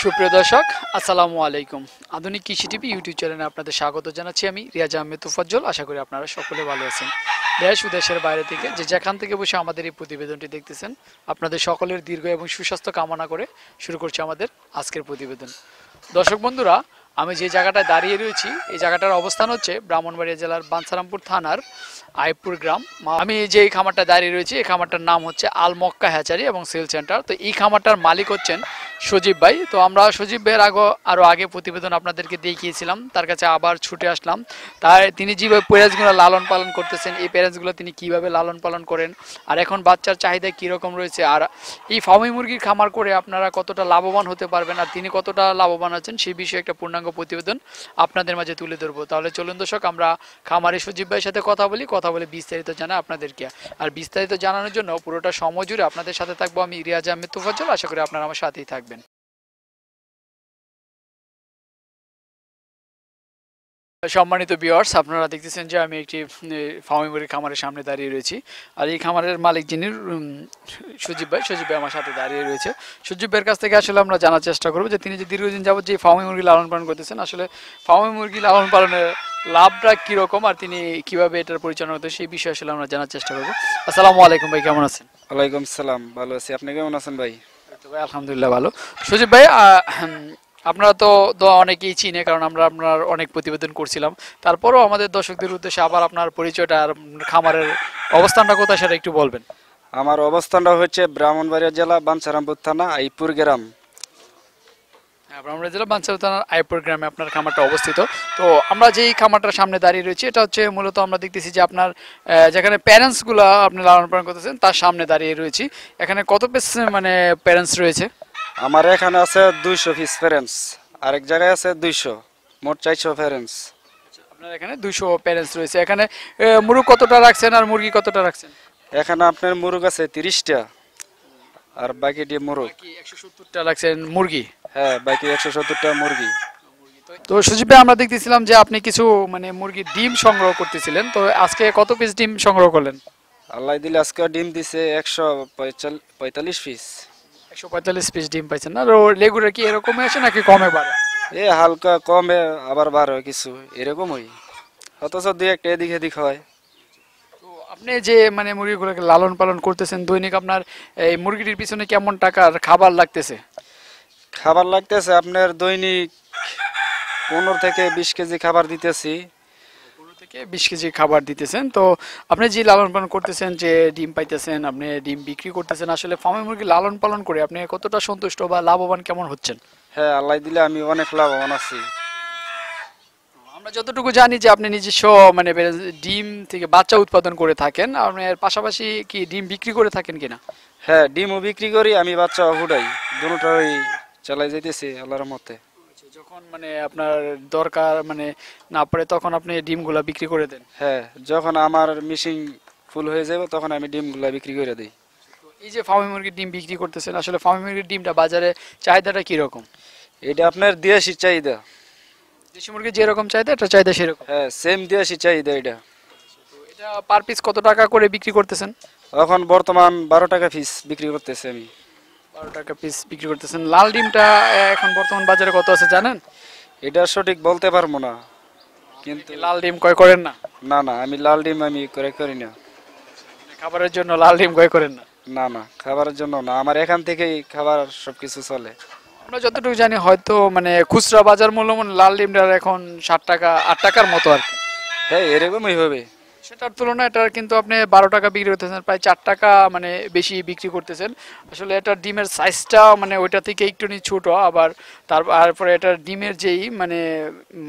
সুপ্রিয় দর্শক, আসসালামু আলাইকুম। আধুনিক কৃষি টিভি ইউটিউব চ্যানেলে আপনাদের স্বাগত জানাচ্ছি। আমি রিয়াজ আহমেদ তুফাজ্জল। আশা করি আপনারা সকলে ভালো আছেন। দেশ ও দেশের বাইরে থেকে যে যেখান থেকে বসে আমাদের এই প্রতিবেদনটি দেখতেছেন, আপনাদের সকলের দীর্ঘ এবং সুস্বাস্থ্য কামনা করে শুরু করছি আমাদের আজকের প্রতিবেদন। দর্শক বন্ধুরা, আমি যে জায়গাটায় দাঁড়িয়ে রয়েছি এই জায়গাটার অবস্থান হচ্ছে ব্রাহ্মণবাড়িয়া জেলার বাঞ্ছারামপুর থানার আইপুর গ্রাম। আমি যে খামারটা দাঁড়িয়ে রয়েছি এই খামারটার নাম হচ্ছে আল মক্কা হ্যাচারি এবং সেল সেন্টার। তো এই খামারটার মালিক হচ্ছেন সজীব ভাই। তো আমরা সজীব ভাইয়ের আরও আগে প্রতিবেদন আপনাদেরকে দেখিয়েছিলাম, তার কাছে আবার ছুটে আসলাম। তাই তিনি যেভাবে পেঁয়াজগুলো লালন পালন করতেছেন, এই পেঁয়াজগুলো তিনি কিভাবে লালন পালন করেন, আর এখন বাচ্চার চাহিদা কীরকম রয়েছে, আর এই ফার্মি মুরগির খামার করে আপনারা কতটা লাভবান হতে পারবেন আর তিনি কতটা লাভবান আছেন সেই বিষয়ে একটা পূর্ণাঙ্গ প্রতিবেদন আপনাদের মাঝে তুলে ধরবো। তাহলে চলুন দর্শক, আমরা খামারি সজীব ভাইয়ের সাথে কথা বলে বিস্তারিত জানাই আপনাদেরকে। আর বিস্তারিত জানানোর জন্য পুরোটা সময় জুড়ে আপনাদের সাথে থাকবো আমি রিয়াজ আহমেদ তুফাজ্জল। আশা করি আপনারা আমার সাথেই থাকবেন। সম্মানিত ভিউয়ার্স, আপনারা দেখতেছেন যে আমি একটি ফার্মি মুরগির খামারের সামনে দাঁড়িয়ে রয়েছি। আর এই খামারের মালিক যিনি সজীব ভাই আমার সাথে দাঁড়িয়ে রয়েছে। সজীব ভাইয়ের কাছ থেকে আসলে আমরা জানার চেষ্টা করবো যে তিনি যে দীর্ঘদিন যাবত যে ফার্মি মুরগি লালন পালন করতেছেন, আসলে ফার্মি মুরগি লালন পালনের লাভটা কীরকম আর তিনি কীভাবে এটার পরিচালনা করতে সেই বিষয়ে আসলে আমরা জানার চেষ্টা করবো। আসসালামু আলাইকুম ভাই, কেমন আছেন? ওয়ালাইকুম সালাম, ভালো আছি। আপনি কেমন আছেন ভাই? ভাই আলহামদুলিল্লাহ ভালো। সজীব ভাই, আপনারা তো অনেকেই চিনে, কারণ আমরা আপনার অনেক প্রতিবেদন করছিলাম। তারপরেও আমাদের দর্শকদের উদ্দেশ্যে আবার আপনার পরিচয়টা আর খামারের অবস্থানটা কোথায় সেটা একটু বলবেন। আমার অবস্থানটা হচ্ছে ব্রাহ্মণবাড়িয়া জেলা বাঞ্ছারামপুর থানা আইপুর গ্রাম। ব্রাহ্মণবাড়িয়া জেলা বাঞ্ছারামপুর থানার আইপুর গ্রামে আপনার খামারটা অবস্থিত। তো আমরা যেই খামারটার সামনে দাঁড়িয়ে রয়েছি এটা হচ্ছে মূলত আমরা দেখতেছি যে আপনার যেখানে প্যারেন্টসগুলো আপনি লালন পালন করতেছেন তার সামনে দাঁড়িয়ে রয়েছি। এখানে কত পিস মানে প্যারেন্টস রয়েছে? আমার এখানে আছে 200 পিস প্যারেন্টস, আরেক জায়গায় আছে 200, মোট 400 প্যারেন্টস। আপনার এখানে 200 প্যারেন্টস রয়েছে। এখানে মুরগ কতটা রাখছেন আর মুরগি কতটা রাখছেন? এখানে আপনার মুরগ আছে 30টা আর বাকিটি মুরগ। বাকি 170টা রাখছেন মুরগি? হ্যাঁ, বাকি 170টা মুরগি। তো সজীব ভাই, আমরা দেখতেছিলাম যে আপনি কিছু মানে মুরগির ডিম সংগ্রহ করতেছিলেন। তো আজকে কত পিস ডিম সংগ্রহ করলেন? আল্লাহ দিলে আজকে ডিম দিছে 145 পিস। 145 পিস ডিম পাইছেন না? আর রেগুলার কি এরকমই আসে নাকি কমে বাড়ে? এ হালকা কমে আবার বাড়ে কিছু, এরকমই। অথচ দুই একটা এদিক এদিক হয়। তো আপনি যে মানে মুরগিগুলোকে লালন পালন করতেছেন, দৈনিক আপনার এই মুরগিটির পিছনে কেমন টাকার খাবার লাগতেছে? খাবার লাগতেছে আপনার দৈনিক 15 থেকে 20 কেজি খাবার দিতেছি। 15 থেকে 20 কেজি খাবার দিতেছেন। তো আপনি যে লালন পালন করতেছেন, যে ডিম পাইতেছেন, আপনি ডিম বিক্রি করতেছেন, আসলে ফার্মে মুরগি লালন পালন করে আপনি কতটা সন্তুষ্ট বা লাভবান কেমন হচ্ছেন? হ্যাঁ, আল্লাহ দিলে আমি অনেক লাভবান আছি। আমরা যতটুকু জানি যে আপনি নিজস্ব মানে ডিম থেকে বাচ্চা উৎপাদন করে থাকেন, আপনি এর পাশাপাশি কি ডিম বিক্রি করে থাকেন কিনা? হ্যাঁ, ডিমও বিক্রি করি, আমি বাচ্চাও ফুটাই, দুটোই চালাই যাইতেছি আল্লাহর মতে। যখন মানে আপনার দরকার মানে না পড়ে তখন আপনি ডিমগুলা বিক্রি করে দেন? হ্যাঁ, যখন আমার মেশিন ফুল হয়ে যাবে তখন আমি ডিমগুলা বিক্রি করে দিই। এই যে ফার্মি মুরগির ডিম বিক্রি করতেছেন, আসলে ফার্মি মুরগির ডিমটা বাজারে চাহিদাটা কিরকম? এটা আপনার দেশি চাহিদা। দেশি মুরগির যেরকম চাহিদা এটা চাহিদা সেরকম? হ্যাঁ, সেম দেশি চাহিদা এটা। এটা পার পিস কত টাকা করে বিক্রি করতেছেন? এখন বর্তমান 12 টাকা পিস বিক্রি করতেছি আমি। 12 টাকা পিস বিক্রি করতেছেন। লাল ডিমটা এখন বর্তমান বাজারে কত আছে জানেন? এটা সঠিক বলতে পারবো না, কিন্তু লাল ডিম ক্রয় করেন না? না না, আমি লাল ডিম আমি ক্রয় করি না। খাবারের জন্য লাল ডিম ক্রয় করেন না? না না, খাবারের জন্য না, আমার এখান থেকেই খাবার সবকিছু চলে। আমরা যতটুকু জানি হয়তো মানে খুচরা বাজার মূল্য মানে লাল ডিমটার এখন 7 টাকা 8 টাকার মতো আর কি। হ্যাঁ, এরকমই হবে। সেটার তুলনায় এটা কিন্তু আপনি 12 টাকা বিক্রি করতেছেন, প্রায় 4 টাকা মানে বেশি বিক্রি করতেছেন। আসলে এটার ডিমের সাইজটা মানে ওইটা থেকে একটুখানি ছোট, আবার তারপরে এটার ডিমের যেই মানে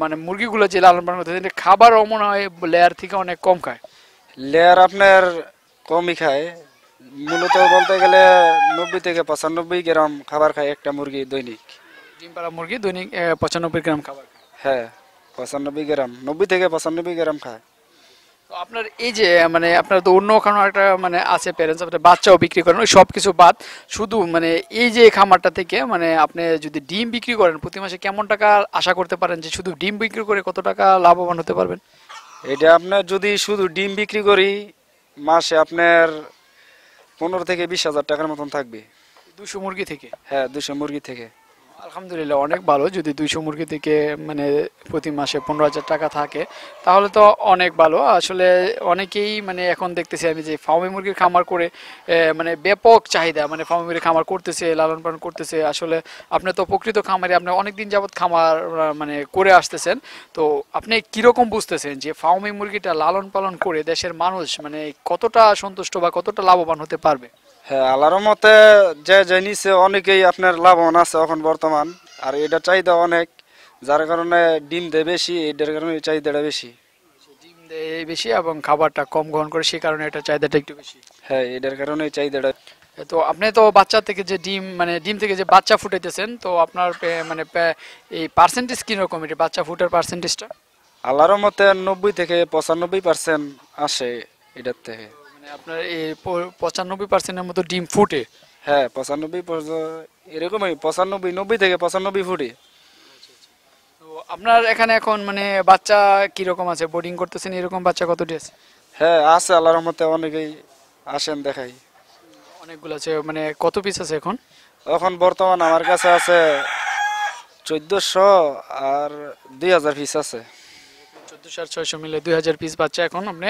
মানে মুরগিগুলো যে লালন পালন করতেছেন এটা খাবারও মনে হয় লেয়ার থেকে অনেক কম খায়। লেয়ার আপনার কমই খায়, মূলত বলতে গেলে 90 থেকে 95 গ্রাম খাবার খায় একটা মুরগি দৈনিক। ডিম পাড়া মুরগি দৈনিক 95 গ্রাম খাবার খায়। হ্যাঁ, 95 গ্রাম, 90 থেকে 95 গ্রাম খায়। তো আপনার এই যে মানে আপনার তো অন্য ওখানে একটা মানে আছে প্যারেন্টস, আপনার বাচ্চাও বিক্রি করেন, ওই সব কিছু বাদ শুধু মানে এই যে খামারটা থেকে মানে আপনি যদি ডিম বিক্রি করেন প্রতি মাসে কেমন টাকা আশা করতে পারেন, যে শুধু ডিম বিক্রি করে কত টাকা লাভবান হতে পারবেন? এটা আপনার যদি শুধু ডিম বিক্রি করি মাসে আপনার 15 থেকে 20 হাজার টাকার মতন থাকবে। 200 মুরগি থেকে? হ্যাঁ, 200 মুরগি থেকে। আলহামদুলিল্লাহ অনেক ভালো। যদি 200 মুরগি থেকে মানে প্রতি মাসে 15,000 টাকা থাকে তাহলে তো অনেক ভালো। আসলে অনেকেই মানে এখন দেখতেছি আমি যে ফার্মি মুরগির খামার করে মানে ব্যাপক চাহিদা, মানে ফার্মি মুরগির খামার করতেছে, লালন পালন করতেছে। আসলে আপনি তো প্রকৃত খামারে, আপনি অনেক দিন যাবত খামার মানে করে আসতেছেন। তো আপনি কিরকম বুঝতেছেন যে ফার্মি মুরগিটা লালন পালন করে দেশের মানুষ মানে কতটা সন্তুষ্ট বা কতটা লাভবান হতে পারবে? হ্যাঁ, আল্লাহর মতে যে জিনিসে অনেকেই আপনার লাভবান আছে এখন বর্তমান। আর এটা চাহিদা অনেক, যার কারণে ডিম দেয় বেশি, এটার কারণে এই চাহিদাটা বেশি। ডিম দেয় বেশি এবং খাবারটা কম গ্রহণ করে, সেই কারণে এটা চাহিদাটা একটু বেশি। হ্যাঁ, এটার কারণে এই চাহিদাটা। তো আপনি তো বাচ্চা থেকে যে ডিম মানে ডিম থেকে যে বাচ্চা ফুটাইতেছেন, তো আপনার মানে এই পার্সেন্টেজ কিরকম, এটা বাচ্চা ফুটার পার্সেন্টেজটা? আল্লাহর মতে 90 থেকে 95% আসে এটার থেকে। মানে আপনার এই 95%-এর মতো ডিম ফুটে? হ্যাঁ, 95 এরকমই, 90 থেকে 95 ফুটি। তো আপনার এখানে এখন মানে বাচ্চা কিরকম আছে, বোর্ডিং করতেছেন এরকম বাচ্চা কতটি আছে? হ্যাঁ, আছে আল্লাহর মতে অনেকেই আসেন দেখাই। অনেকগুলো আছে, মানে কত পিস আছে এখন? এখন বর্তমান আমার কাছে আছে 1400 আর 2000 পিস আছে। 1400 আর 600 মিলে 2000 পিস বাচ্চা এখন আপনি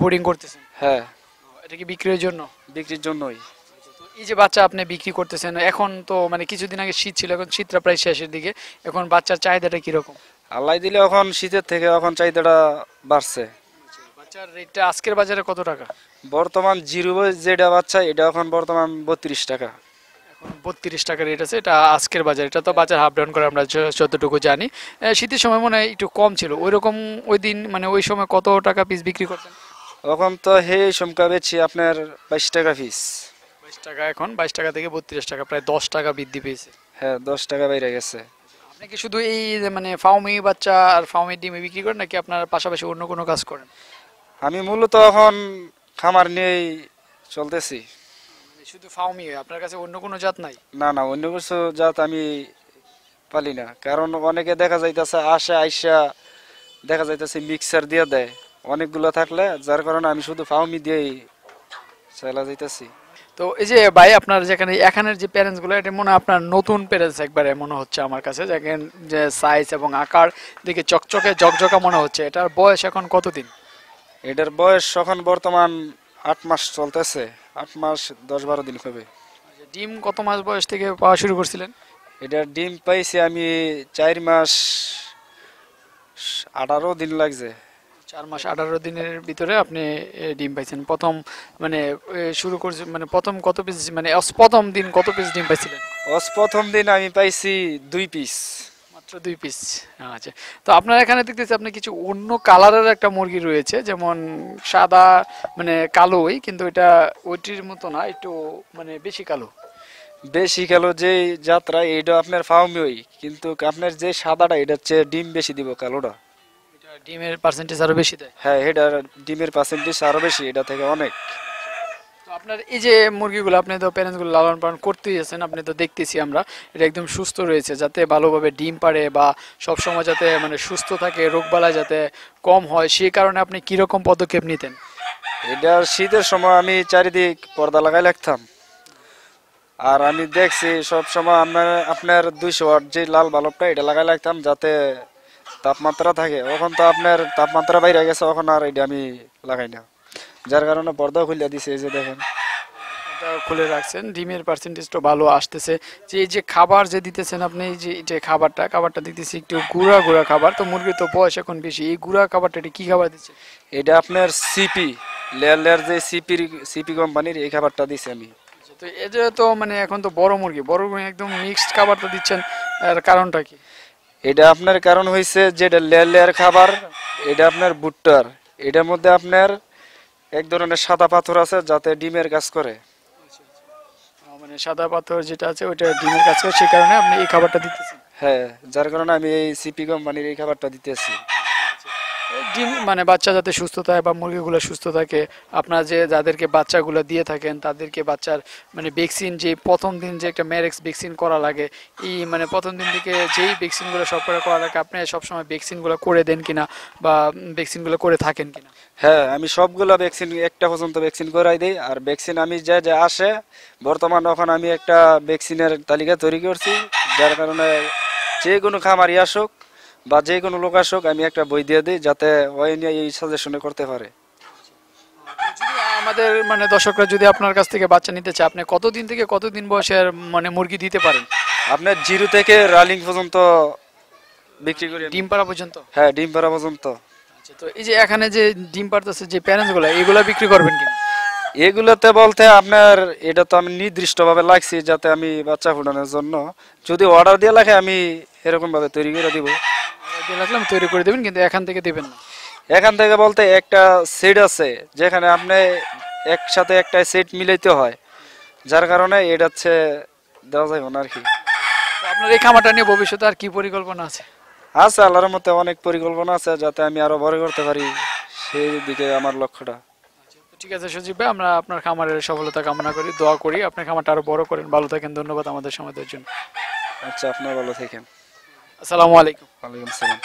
বোর্ডিং করতেছেন। হ্যাঁ, এটা কি বিক্রির জন্য? বিক্রির জন্যই। তো এই যে বাচ্চা আপনি বিক্রি করতেছেন, এখন তো মানে কিছুদিন আগে শীত ছিল, এখন শীতটা প্রায় শেষের দিকে, এখন বাচ্চার চাহিদাটা কিরকম? আল্লাহ দিলে এখন শীতের থেকে এখন চাহিদাটা বাড়ছে। বাচ্চার রেটটা আজকের বাজারে কত টাকা? বর্তমান জিরো যেটা বাচ্চা এটা এখন বর্তমান 32 টাকা। এখন 32 টাকা রেট আছে, এটা আজকের বাজার। এটা তো বাজার হাফ ডাউন করে আমরা যতটুকু জানি। শীতের সময় মনে হয় একটু কম ছিল ওই রকম। ওই দিন মানে ওই সময় কত টাকা পিস বিক্রি করতেন? এখন তো হে সমকা বেচি আপনার 22 টাকা পিস। 22 টাকা, এখন 22 টাকা থেকে 32 টাকা, প্রায় 10 টাকা বৃদ্ধি পেয়েছে। হ্যাঁ, 10 টাকা বাইরে গেছে। আপনি কি শুধু এই যে মানে ফাউমি বাচ্চা আর ফাউমি ডিমে বিক্রি করেন, নাকি আপনার পাশাপাশি অন্য কোনো কাজ করেন? আমি মূলত এখন খামার নিয়েই চলতেছি। মানে শুধু ফাউমি, আপনার কাছে অন্য কোনো জাত নাই? না না, অন্য কিছু জাত আমি পালি না, কারণ অনেকে দেখা যাইতেছে আসে আইসা দেখা যাইতেছে মিক্সার দিয়ে দেয় অনেকগুলো থাকলে, যার কারণে আমি শুধু ফাউমি দিয়েই চালা যাইতেছি। তো এই যে ভাই আপনার যেখানে এখানের যে প্যারেন্টস গুলো, এটা মনে হয় আপনার নতুন প্যারেন্টস একবারে মনে হচ্ছে আমার কাছে, দেখেন যে সাইজ এবং আকার দিকে চকচকে জকজকা মনে হচ্ছে। এটার বয়স এখন কতদিন? এটার বয়স এখন বর্তমান 8 মাস চলতেছে, 8 মাস 10-12 দিন হবে। ডিম কত মাস বয়স থেকে পাওয়া শুরু করছিলেন? এটার ডিম পাইছি আমি 4 মাস 18 দিন লাগছে। 4 মাস 18 দিনের ভিতরে আপনি ডিম পাইছেন প্রথম, মানে শুরু করছে মানে প্রথম কত পিস, মানে প্রথম দিন কত পিস ডিম পাইছিলেন? প্রথম দিন আমি পাইছি 2 পিস। মাত্র 2 পিস? আচ্ছা। তো আপনার এখানে দেখতেছি আপনি কিছু অন্য কালারের একটা মুরগি রয়েছে, যেমন সাদা মানে কালোই, কিন্তু এটা ওইটির মতো না, একটু মানে বেশি কালো। বেশি কালো যে যাত্রা এটা আপনার ফার্মি ওই, কিন্তু আপনার যে সাদাটা এটা হচ্ছে ডিম বেশি দিব কালোটা। এটা ডিমের পার্সেন্টেজ আরো বেশি দেয়? হ্যাঁ, এটা ডিমের পার্সেন্টেজ আরো বেশি এটা থেকে অনেক। তো আপনার এই যে মুরগিগুলো আপনি তো প্যারেন্টসগুলো লালন পালন করতেই আছেন, আপনি তো দেখতেছি আমরা, এটা একদম সুস্থ রয়েছে, যাতে ভালোভাবে ডিম পারে বা সবসময় যাতে মানে সুস্থ থাকে, রোগবালাই যাতে কম হয়, সেই কারণে আপনি কিরকম পদক্ষেপ নিতেন? এটা শীতের সময় আমি চারিদিক পর্দা লাগাই রাখতাম। আর আমি দেখছি সব সময় আপনার আপনার 200 ওয়াট যে লাল বাল্বটা এটা লাগাই রাখতাম, যাতে তাপমাত্রা থাকে। এখন তো আপনার তাপমাত্রা বাইরে গেছে, এখন আর এটা আমি লাগাই না, যার কারণে পর্দা খুলে দিছে। এই যে দেখেন, এটা খুলে রাখছেন, ডিমের পার্সেন্টেজটা ভালো আসতেছে। যে এই যে খাবার যে দিতেছেন আপনি, এই যে এটা খাবারটা দিতেছি একটু গুঁড়া গুঁড়া খাবার, তো মুরগির তো বয়স এখন বেশি, এই গুঁড়া খাবারটা এটা কি খাবার দিচ্ছে? এটা আপনার সিপি লেয়ার লেয়ার যে সিপি কোম্পানির এই খাবারটা দিছি আমি। তো এটা তো মানে এখন তো বড় মুরগি একদম মিক্সড খাবারটা দিচ্ছেন, এর কারণটা কি? এটা আপনার কারণ হয়েছে যেটা লেয়ার লেয়ার খাবার, এটা আপনার ভুট্টার, এটার মধ্যে আপনার এক ধরনের সাদা পাথর আছে যাতে ডিমের কাজ করে। মানে সাদা পাথর যেটা আছে ওইটা ডিমের কাছে, সেই কারণে আপনি এই খাবারটা দিতেছেন। হ্যাঁ, যার কারণে আমি এই সিপি কোম্পানির এই খাবারটা দিতেছি। এই ডিম মানে বাচ্চা যাতে সুস্থ থাকে বা মুরগিগুলো সুস্থ থাকে, আপনারা যে যাদেরকে বাচ্চাগুলো দিয়ে থাকেন তাদেরকে বাচ্চার মানে ভ্যাকসিন, যে প্রথম দিন যে একটা ম্যারেক্স ভ্যাকসিন করা লাগে, এই মানে প্রথম দিন থেকে যেই ভ্যাকসিনগুলো সব করা লাগে, আপনি সবসময় ভ্যাকসিনগুলো করে দেন কিনা বা ভ্যাকসিনগুলো করে থাকেন কিনা? হ্যাঁ, আমি সবগুলা ভ্যাকসিন একটা পর্যন্ত ভ্যাকসিন করাই দিই। আর ভ্যাকসিন আমি যা যা আসে বর্তমান, এখন আমি একটা ভ্যাকসিনের তালিকা তৈরি করছি, যার কারণে যে কোনো খামারি আসুক বা যে কোনো লোক আসুক, আমি একটা বই দিয়ে দিই যাতে ওই নিয়ে এই সাজেশনে করতে পারে। যদি আমাদের মানে দর্শকরা যদি আপনার কাছ থেকে বাচ্চা নিতে চায়, আপনি কতদিন থেকে কতদিন বয়সের মানে মুরগি দিতে পারেন? আপনার জিরো থেকে রানিং পর্যন্ত বিক্রি করি আমি। ডিম পাড়া পর্যন্ত? হ্যাঁ, ডিম পাড়া পর্যন্ত। আচ্ছা, তো এই যে এখানে যে ডিম পাড়তেছে যে প্যারেন্টস গুলা, এগুলা বিক্রি করবেন কিনা? এগুলোতে বলতে আপনার এটা তো আমি নির্দিষ্টভাবে লাগছি যাতে আমি বাচ্চা ফুটানোর জন্য, যদি অর্ডার দিয়ে লাগে আমি এরকম ভাবে তৈরি করে দিব। দিয়ে রাখলাম তৈরি করে দেবেন, কিন্তু এখান থেকে দেবেন না? এখান থেকে বলতে একটা সেট আছে যেখানে আপনি একসাথে একটা সেট মিলাইতে হয়, যার কারণে এটা হচ্ছে দেওয়া যাবে না আর কি। তো আপনার এই খামারটা নিয়ে ভবিষ্যতে আর কি পরিকল্পনা আছে? আছে, আল্লাহর মতে অনেক পরিকল্পনা আছে যাতে আমি আরো বড় করতে পারি, সেই দিকে আমার লক্ষ্যটা। তো ঠিক আছে সজীব ভাই, আমরা আপনার খামারের সফলতা কামনা করি, দোয়া করি আপনার খামারটা আরো বড় করেন। ভালো থাকেন, ধন্যবাদ আমাদের সময় দেওয়ার জন্য। আচ্ছা, আপনার ভালো থাকেন। আসসালামু আলাইকুম। ওয়ালাইকুম সালাম।